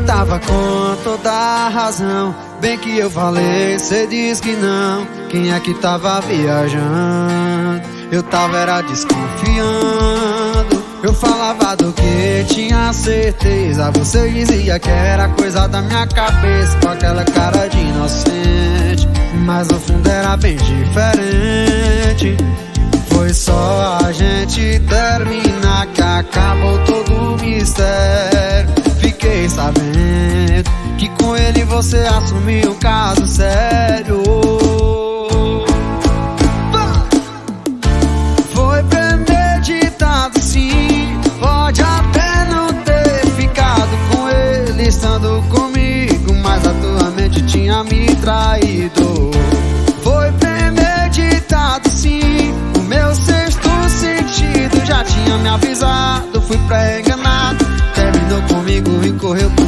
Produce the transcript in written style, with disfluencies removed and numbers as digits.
tava com toda a razão. Bem que eu falei, cê diz que não. Quem é que tava viajando? Eu tava era desconfiando. Eu falava do que tinha certeza. Você dizia que era coisa da minha cabeça, com aquela cara de inocente, mas no fundo era bem diferente. Foi só a gente terminar que acabou todo o mistério. Fiquei sabendo que com ele você assumiu um caso sério. Foi premeditado sim, pode até não ter ficado com ele estando comigo, mas a tua mente tinha me traído. Foi premeditado sim, o meu sexto sentido já tinha me avisado. Fui pré-enganado, terminou comigo e correu por